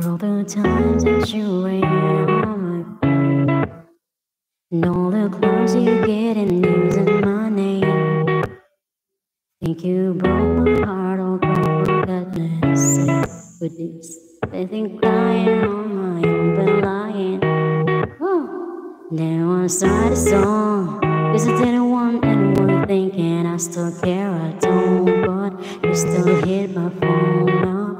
All the times that you rain on my phone, and all the close you get in using my name. Think you broke my heart, oh God, for goodness sake. With this, I think crying on my own, but lying. Then I started a song, 'cause I didn't want anyone thinking I still care, I don't. But you still hit my phone up.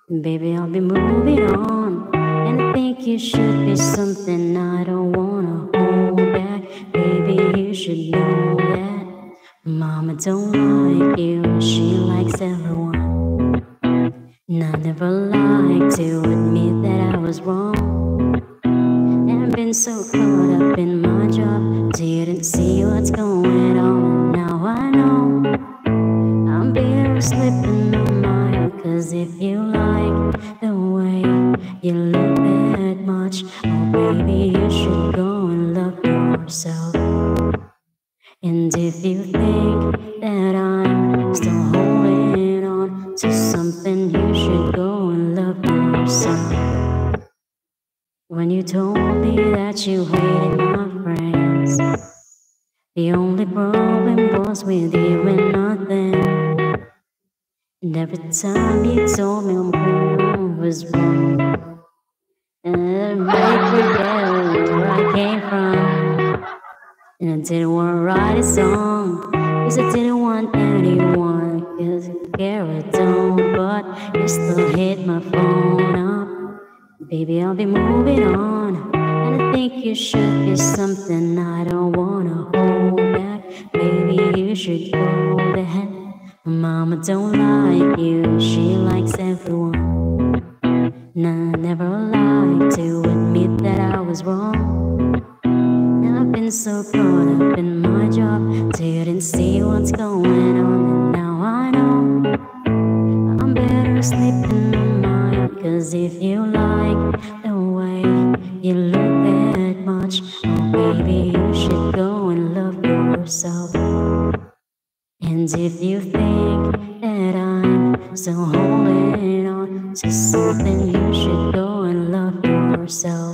Baby, I'll be moving on, and I think you should be something I don't wanna hold back. Baby, you should know that Mama don't like you, she likes everyone. And I never like to admit that I was wrong, and I've been so caught up in my job, didn't see what's going on. And now I know I'm better slipping on my own. 'Cause if you like the way you look that much, oh baby, you should go and love yourself. And if you think that I'm still holding on to something, you should go and love yourself. When you told me that you hated my friends, the only problem was with you and nothing. And every time you told me I was wrong, and it made me forget where I came from. And I didn't want to write a song, 'cause I didn't want anyone, 'cause I care I don't. But you still hit my phone up. Baby, I'll be moving on, and I think you should be something I don't wanna hold back. Baby, you should go that Mama don't like you, she likes everyone. And I never like to admit that I was wrong. And I've been so caught up in my job, didn't see what's going on. And now I know I'm better sleeping on my own. 'Cause if you like the way you look that much, oh baby, you should go and love yourself. And if you think that I'm still holding on to something, you should go and love yourself.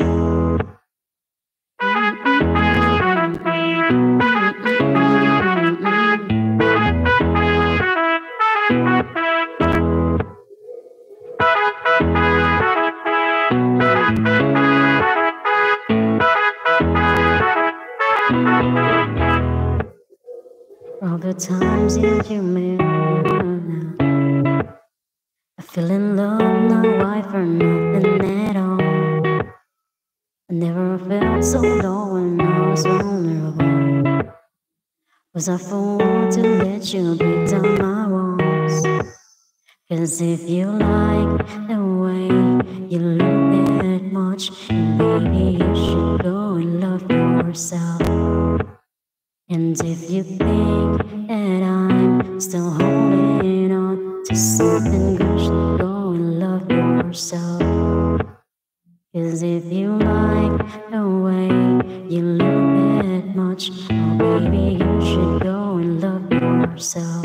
All the times that you made I feel in love, not wife for nothing at all. I never felt so low when I was vulnerable. Was I fool to let you break down my walls? 'Cause if you like the way you look that much, baby, you should go and love yourself. And if you think that I'm still holding on to something, you should go and love yourself. 'Cause if you like the way you look that much, oh baby, you should go and love yourself.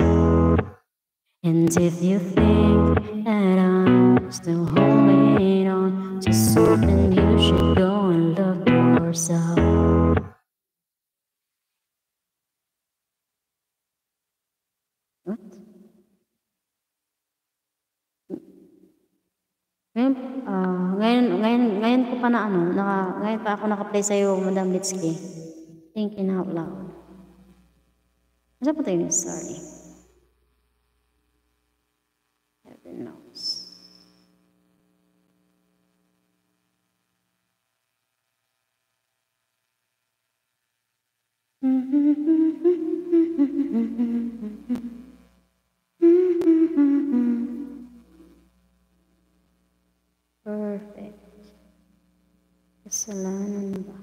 And if you think that I'm still holding on to something, you should go and love yourself. What? Ngayon, ngayon ko pa na ano, ngayon pa ako naka-play sa'yo, Madam Litsky. Thinking out loud. Masa po tayo sorry. Heaven knows. Perfect. Kasalanan ba?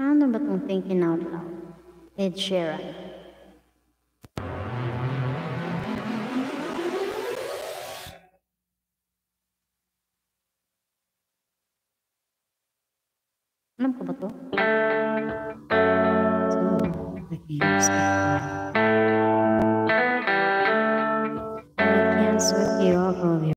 Ano ba itong thinking out loud? Ed Sheeran. Alam ko ba ito? So, I can't expect